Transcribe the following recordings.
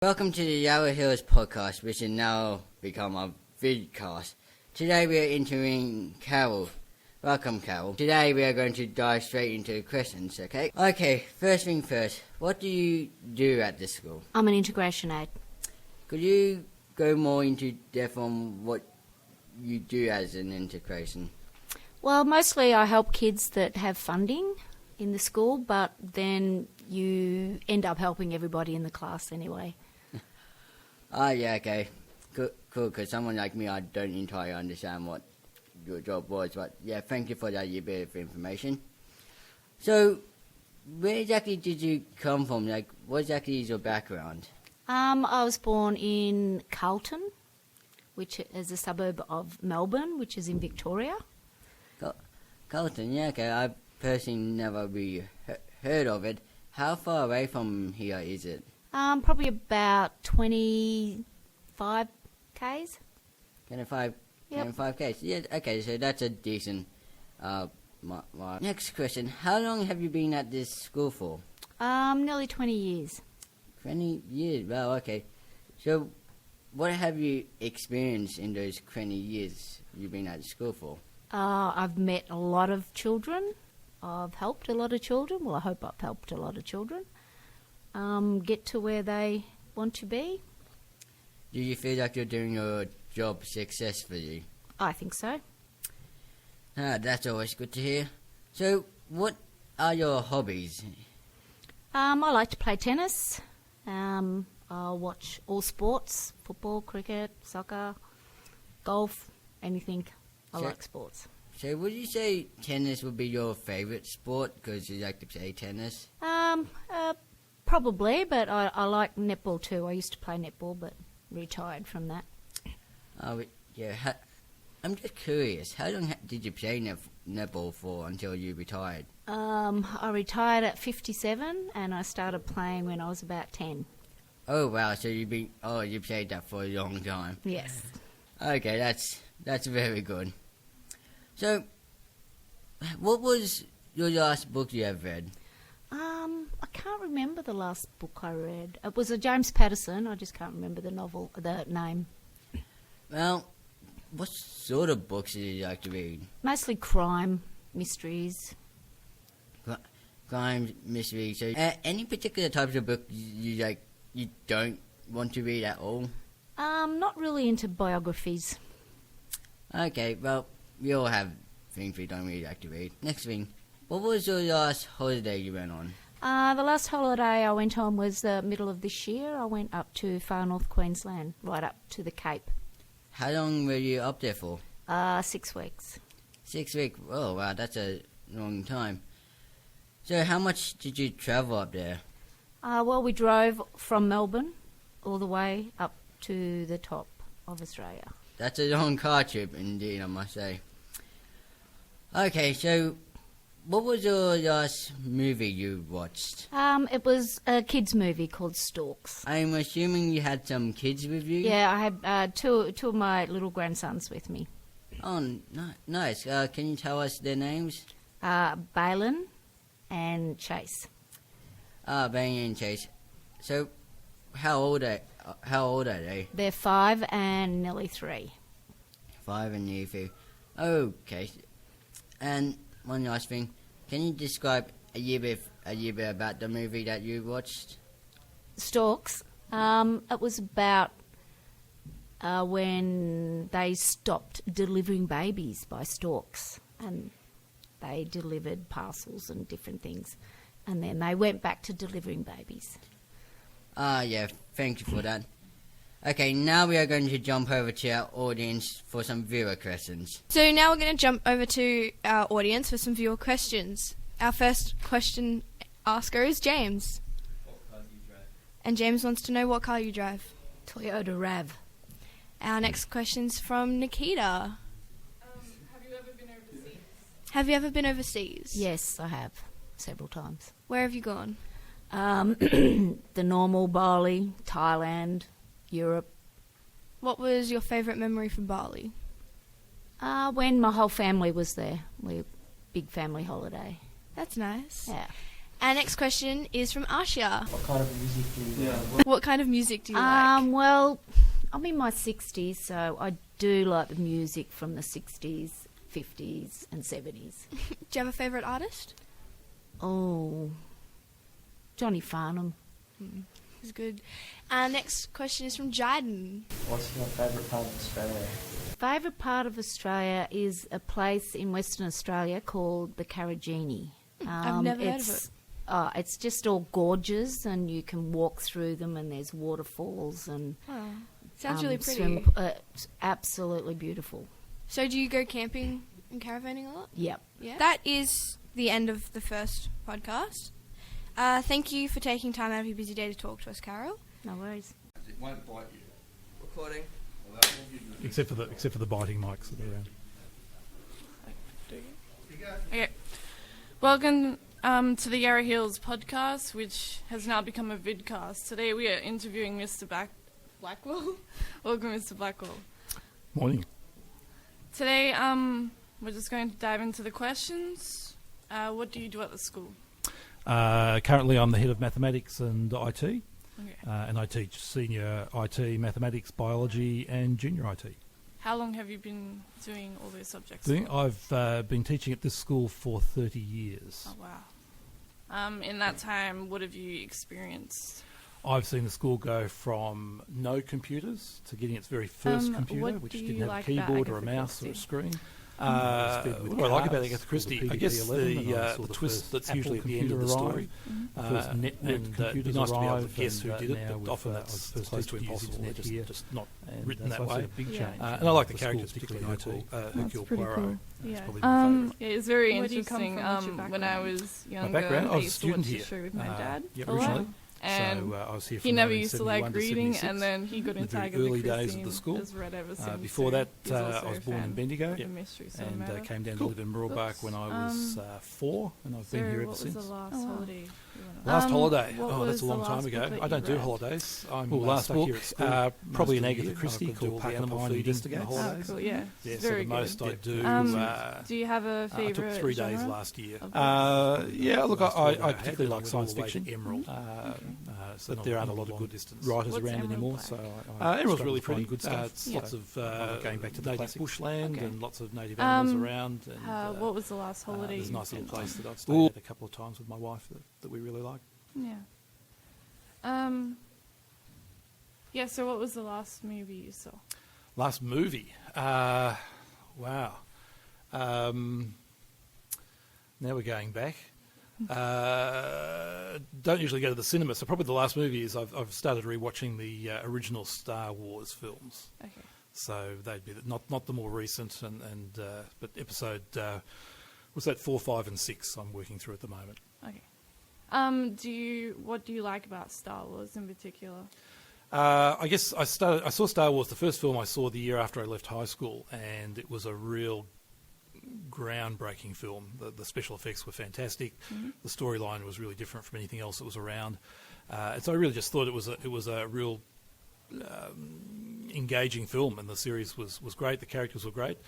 Welcome to the Yarra Hills podcast, which has now become a vidcast. Today we are interviewing Carol. Welcome, Carol. Today we are going to dive straight into the questions, okay? Okay, first thing first, what do you do at this school? I'm an integration aide. Could you go more into depth on what you do as an integration? Well, mostly I help kids that have funding in the school, but then you end up helping everybody in the class anyway. Yeah, okay. Cool, because someone like me, I don't entirely understand what your job was, but yeah, thank you for that bit of information. So, where exactly did you come from? Like, what exactly is your background? I was born in Carlton, which is a suburb of Melbourne, which is in Victoria. Carlton, yeah, okay. I've personally never really heard of it. How far away from here is it? Probably about 25 k's. 25 k's. Yeah, okay, so that's a decent mark. Next question. How long have you been at this school for? Nearly 20 years. 20 years, wow, okay. So, what have you experienced in those 20 years you've been at school for? I've met a lot of children. I've helped a lot of children. Well, I hope I've helped a lot of children get to where they want to be. Do you feel like you're doing your job successfully? I think so. That's always good to hear. So, what are your hobbies? I like to play tennis. I'll watch all sports, football, cricket, soccer, golf, anything. I like sports. So would you say tennis would be your favourite sport because you like to play tennis? Probably, but I like netball too. I used to play netball, but retired from that. Yeah. I'm just curious. How long did you play netball for until you retired? I retired at 57, and I started playing when I was about 10. Oh wow! So you played that for a long time. Yes. Okay, that's very good. So, what was your last book you have read? I can't remember the last book I read. It was a James Patterson. I just can't remember the name. Well, what sort of books do you like to read? Mostly crime, mysteries. Crime, mysteries. So, any particular types of book you don't want to read at all? Not really into biographies. Okay, well, we all have things we don't really like to read. Next thing, what was your last holiday you went on? The last holiday I went on was the middle of this year. I went up to far north Queensland, right up to the Cape. How long were you up there for? 6 weeks. 6 weeks? Oh, wow, that's a long time. So how much did you travel up there? Well, we drove from Melbourne all the way up to the top of Australia. That's a long car trip indeed, I must say. Okay, so what was your last movie you watched? It was a kids' movie called Storks. I'm assuming you had some kids with you? Yeah, I had two of my little grandsons with me. Oh, nice. Can you tell us their names? Balin and Chase. Balin and Chase. So, how old are they? They're 5 and nearly 3. 5 and nearly 3. Okay. And one last thing, can you describe a year bit about the movie that you watched? Storks. It was about when they stopped delivering babies by storks, and they delivered parcels and different things, and then they went back to delivering babies. Yeah, thank you for that. Okay, now we are going to jump over to our audience for some viewer questions. So now we're going to jump over to our audience for some viewer questions. Our first question asker is James. What car do you drive? And James wants to know what car you drive. Toyota RAV. Our next question's from Nikita. Have you ever been overseas? Have you ever been overseas? Yes, I have. Several times. Where have you gone? The normal Bali, Thailand, Europe. What was your favourite memory from Bali? When my whole family was there. Big family holiday. That's nice. Yeah. Our next question is from Ashia. What kind of music do you like? What kind of music do you like? Well, I'm in my 60s, so I do like the music from the 60s, 50s and 70s. Do you have a favourite artist? Oh, Johnny Farnham. It's good. Our next question is from Jayden. What's your favourite part of Australia? Favourite part of Australia is a place in Western Australia called the Karajini. I've never heard of it. It's just all gorges, and you can walk through them, and there's waterfalls and Wow. Sounds really pretty. It's absolutely beautiful. So do you go camping and caravanning a lot? Yep. Yeah. That is the end of the first podcast. Thank you for taking time out of your busy day to talk to us, Carol. No worries. It won't bite you. Recording. Except for the biting mics that are around. Okay. Welcome to the Yarra Hills podcast, which has now become a vidcast. Today we are interviewing Mr. Blackwell. Welcome, Mr. Blackwell. Morning. Today we're just going to dive into the questions. What do you do at the school? Currently I'm the head of mathematics and IT, Okay. and I teach senior IT, mathematics, biology and junior IT. How long have you been doing all those subjects? I've been teaching at this school for 30 years. Oh, wow. In that time, what have you experienced? I've seen the school go from no computers to getting its very first computer, what which do didn't you have like a about keyboard or a Agatha mouse or a Christie? screen. What I like about Agatha Christie, I guess the twist that's usually at the end of the story. And it'd be nice to be able to guess who did it, but often that's close to impossible. They're just not written that way. And I like the characters, particularly Hercule Poirot. Cool. That's Yeah. probably my favourite. Yeah, it's very Where do you come interesting. from? What's your When I was younger, background? I was a used to watch student the here. show with my dad Yeah, a lot. originally. And So I was here from he never used to like 1971 reading, 76. and then he got The into very Agatha early Christie days of the school. has read ever since. Before so that, he's also I was a born in fan Bendigo of the mystery and cinematic. came down to live in Mooroolbark when I was 4, and I've been here ever what since. was the last Oh, wow. holiday you went on? Last holiday? what Oh, that's was a the long time last ago. book that I don't you do read? holidays. I'm last stuck book, here at school. Probably an most of the Agatha year. Christie I've got to called do The Animal Animal Feeding Feeding. on Oh, holidays. cool, yeah. Yeah, It's so very the most good. I do. Do you have a I favourite took 3 days genre last year. of Yeah, look, Last I holiday I had particularly it like all science the way to fiction. Emerald. So But there not aren't a a lot of long good distance. writers What's around Emerald anymore. like? So struggle Emerald's really to find pretty. good stuff. It's Yeah. lots of going back to the native classic. bushland Okay. and lots of native animals around. And, what was the last holiday? there's a you've nice little been place on? that I've stayed at a couple of times with my wife that we really like. Yeah. Yeah. So, what was the last movie you saw? Last movie. Wow. Now we're going back. Don't usually go to the cinema, so probably the last movie is I've started rewatching the original Star Wars films. Okay. So they'd be not the more recent, but episode was that 4, 5, and 6. I'm working through at the moment. Okay. What do you like about Star Wars in particular? I guess I saw Star Wars. The first film I saw the year after I left high school, and it was a real groundbreaking film. The special effects were fantastic. Mm-hmm. The storyline was really different from anything else that was around, and so I really just thought it was a real engaging film, and the series was great. The characters were great.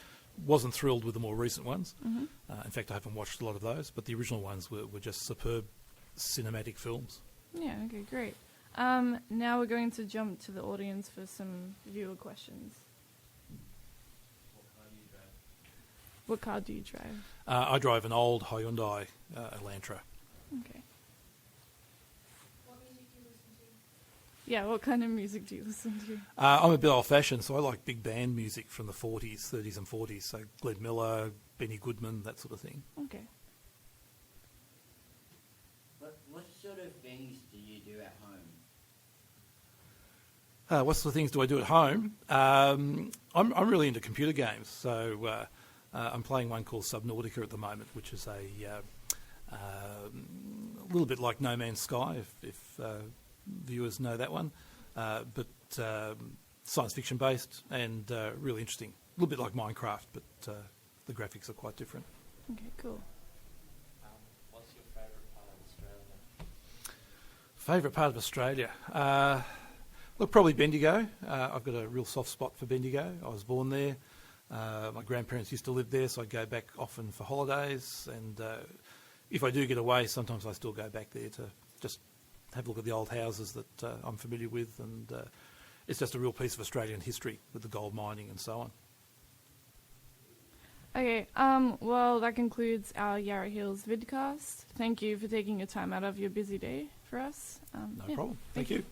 Wasn't thrilled with the more recent ones. Mm-hmm. In fact, I haven't watched a lot of those, but the original ones were just superb cinematic films. Yeah. Okay. Great. Now we're going to jump to the audience for some viewer questions. What car do you drive? I drive an old Hyundai Elantra. Okay. Yeah, what kind of music do you listen to? I'm a bit old-fashioned, so I like big band music from the 40s, 30s and 40s, so Glenn Miller, Benny Goodman, that sort of thing. Okay. What sort of things do you do at home? What sort of things do I do at home? I'm really into computer games, so I'm playing one called Subnautica at the moment, which is a little bit like No Man's Sky, if viewers know that one, but science fiction based and really interesting. A little bit like Minecraft, but the graphics are quite different. Okay, cool. What's your favourite part of Australia? Favourite part of Australia? Look, probably Bendigo. I've got a real soft spot for Bendigo. I was born there. My grandparents used to live there, so I'd go back often for holidays. And if I do get away, sometimes I still go back there to just have a look at the old houses that I'm familiar with, and it's just a real piece of Australian history with the gold mining and so on. Okay, well, that concludes our Yarra Hills vidcast. Thank you for taking your time out of your busy day for us. No problem. Thank you.